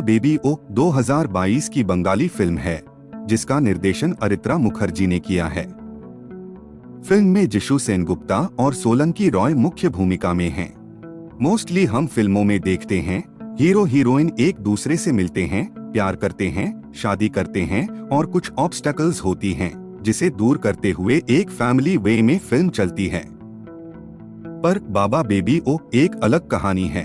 Baby ओ 2022 की Bengali film है जिसका निर्देशन अरित्रा मुखर्जी ने किया है। फिल्म में जिशु सेनगुप्ता और सोलंकी रॉय मुख्य भूमिका में हैं। मोस्टली हम फिल्मों में देखते हैं हीरो हीरोइन एक दूसरे से मिलते हैं, प्यार करते हैं, शादी करते हैं और कुछ ऑब्स्टेकल्स होती हैं जिसे दूर करते हुए एक फैमिली वे में फिल्म चलती है। पर बाबा बेबी ओ एक अलग कहानी है।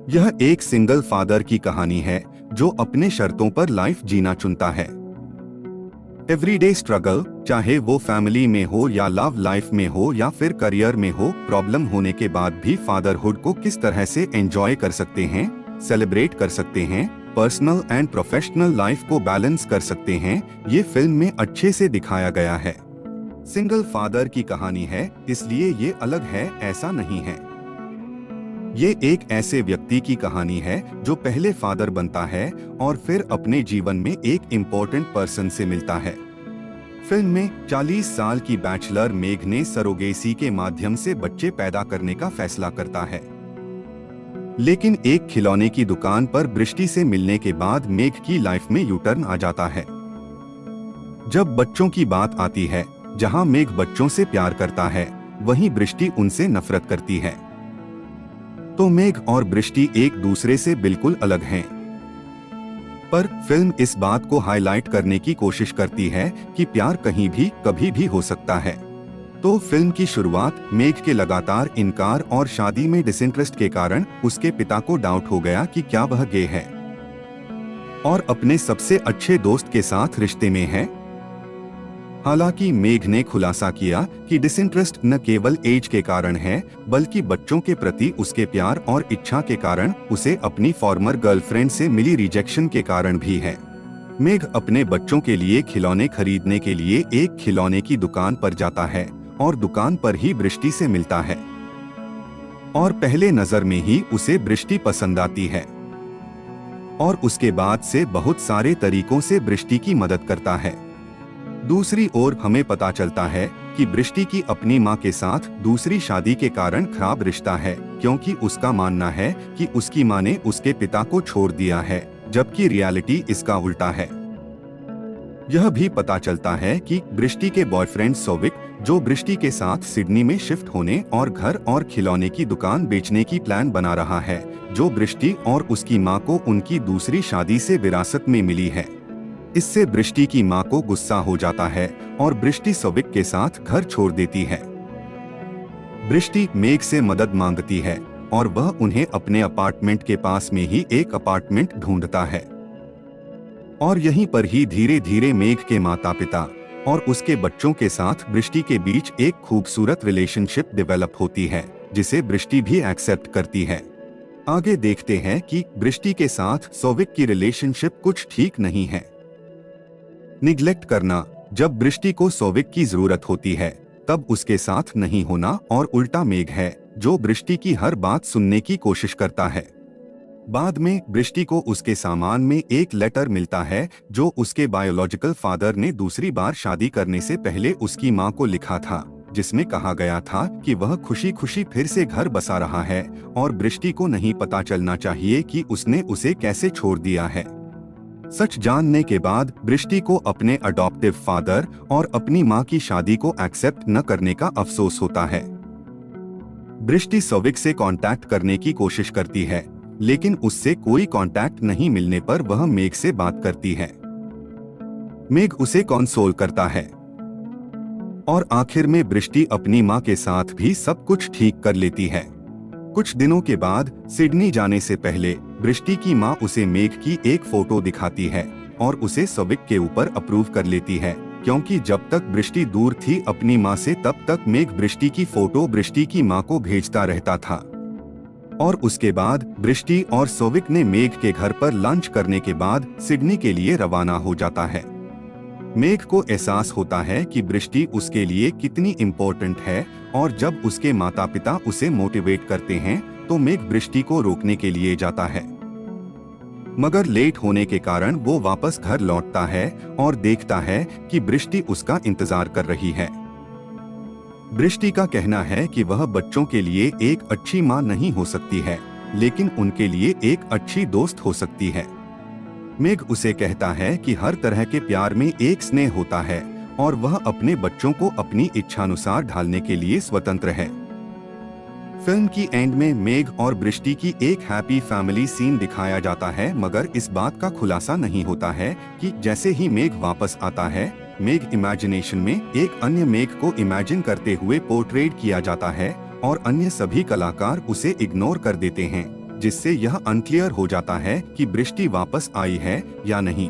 यह एक सिंगल फादर की कहानी है जो अपने शर्तों पर लाइफ जीना चुनता है। एवरीडे स्ट्रगल, चाहे वो फैमिली में हो या लव लाइफ में हो या फिर करियर में हो, प्रॉब्लम होने के बाद भी फादरहुड को किस तरह से एंजॉय कर सकते हैं, सेलिब्रेट कर सकते हैं, पर्सनल एंड प्रोफेशनल लाइफ को बैलेंस कर सकते हैं, ये फिल्म में अच्छे से दिखाया गया है। सिंगल फादर की कहानी है इसलिए ये अलग है, ऐसा नहीं है। ये एक ऐसे व्यक्ति की कहानी है जो पहले फादर बनता है और फिर अपने जीवन में एक इम्पोर्टेंट पर्सन से मिलता है। फिल्म में 40 साल की बैचलर मेघ ने सरोगेसी के माध्यम से बच्चे पैदा करने का फैसला करता है। लेकिन एक खिलौने की दुकान पर बृष्टि से मिलने के बाद मेघ की लाइफ में यूटर्न आ जाता है। जब बच्चों की बात आती है, जहां मेघ बच्चों से प्यार करता है, वहीं बृष्टि उनसे नफरत करती है। तो मेघ और बृष्टि एक दूसरे से बिल्कुल अलग हैं। पर फिल्म इस बात को हाईलाइट करने की कोशिश करती है कि प्यार कहीं भी कभी भी हो सकता है। तो फिल्म की शुरुआत मेघ के लगातार इनकार और शादी में डिसइंटरेस्ट के कारण उसके पिता को डाउट हो गया कि क्या वह गे है और अपने सबसे अच्छे दोस्त के साथ रिश्ते में है। हालांकि मेघ ने खुलासा किया कि डिसइंटरेस्ट न केवल एज के कारण है बल्कि बच्चों के प्रति उसके प्यार और इच्छा के कारण, उसे अपनी फॉर्मर गर्लफ्रेंड से मिली रिजेक्शन के कारण भी है। मेघ अपने बच्चों के लिए खिलौने खरीदने के लिए एक खिलौने की दुकान पर जाता है और दुकान पर ही बृष्टि से मिलता है और पहले नजर में ही उसे बृष्टि पसंद आती है और उसके बाद से बहुत सारे तरीकों से बृष्टि की मदद करता है। दूसरी ओर हमें पता चलता है कि बृष्टि की अपनी मां के साथ दूसरी शादी के कारण खराब रिश्ता है, क्योंकि उसका मानना है कि उसकी मां ने उसके पिता को छोड़ दिया है, जबकि रियलिटी इसका उल्टा है। यह भी पता चलता है कि बृष्टि के बॉयफ्रेंड सोविक, जो बृष्टि के साथ सिडनी में शिफ्ट होने और घर और खिलौने की दुकान बेचने की प्लान बना रहा है, जो बृष्टि और उसकी मां को उनकी दूसरी शादी से विरासत में मिली है। इससे बृष्टि की मां को गुस्सा हो जाता है और बृष्टि सोविक के साथ घर छोड़ देती है। बृष्टि मेघ से मदद मांगती है और वह उन्हें अपने अपार्टमेंट के पास में ही एक अपार्टमेंट ढूंढता है और यहीं पर ही धीरे धीरे मेघ के माता पिता और उसके बच्चों के साथ बृष्टि के बीच एक खूबसूरत रिलेशनशिप डेवलप होती है, जिसे बृष्टि भी एक्सेप्ट करती है। आगे देखते हैं कि बृष्टि के साथ सोविक की रिलेशनशिप कुछ ठीक नहीं है। निग्लेक्ट करना, जब बृष्टि को सोविक की जरूरत होती है तब उसके साथ नहीं होना, और उल्टा मेघ है जो बृष्टि की हर बात सुनने की कोशिश करता है। बाद में बृष्टि को उसके सामान में एक लेटर मिलता है जो उसके बायोलॉजिकल फादर ने दूसरी बार शादी करने से पहले उसकी मां को लिखा था, जिसमें कहा गया था कि वह खुशी खुशी फिर से घर बसा रहा है और बृष्टि को नहीं पता चलना चाहिए कि उसने उसे कैसे छोड़ दिया है। सच जानने के बाद बृष्टि को अपने अडॉप्टिव फादर और अपनी मां की शादी को एक्सेप्ट न करने का अफसोस होता है। बृष्टि सोविक से कांटेक्ट करने की कोशिश करती है, लेकिन उससे कोई कांटेक्ट नहीं मिलने पर वह मेघ से बात करती है। मेघ उसे कंसोल करता है और आखिर में बृष्टि अपनी मां के साथ भी सब कुछ ठीक कर लेती है। कुछ दिनों के बाद सिडनी जाने से पहले बृष्टि की मां उसे मेघ की एक फोटो दिखाती है और उसे सोविक के ऊपर अप्रूव कर लेती है, क्योंकि जब तक बृष्टि दूर थी अपनी मां से तब तक मेघ बृष्टि की फोटो बृष्टि की मां को भेजता रहता था। और उसके बाद बृष्टि और सोविक ने मेघ के घर पर लंच करने के बाद सिडनी के लिए रवाना हो जाता है। मेघ को एहसास होता है कि बृष्टि उसके लिए कितनी इम्पोर्टेंट है, और जब उसके माता पिता उसे मोटिवेट करते हैं तो मेघ बृष्टि को रोकने के लिए जाता है, मगर लेट होने के कारण वो वापस घर लौटता है और देखता है कि बृष्टि उसका इंतजार कर रही है। बृष्टि का कहना है कि वह बच्चों के लिए एक अच्छी मां नहीं हो सकती है, लेकिन उनके लिए एक अच्छी दोस्त हो सकती है। मेघ उसे कहता है कि हर तरह के प्यार में एक स्नेह होता है और वह अपने बच्चों को अपनी इच्छानुसार ढालने के लिए स्वतंत्र है। फिल्म की एंड में मेघ और बृष्टि की एक हैप्पी फैमिली सीन दिखाया जाता है, मगर इस बात का खुलासा नहीं होता है कि जैसे ही मेघ वापस आता है, मेघ इमेजिनेशन में एक अन्य मेघ को इमेजिन करते हुए पोर्ट्रेट किया जाता है और अन्य सभी कलाकार उसे इग्नोर कर देते हैं, जिससे यह अनक्लियर हो जाता है कि बृष्टि वापस आई है या नहीं।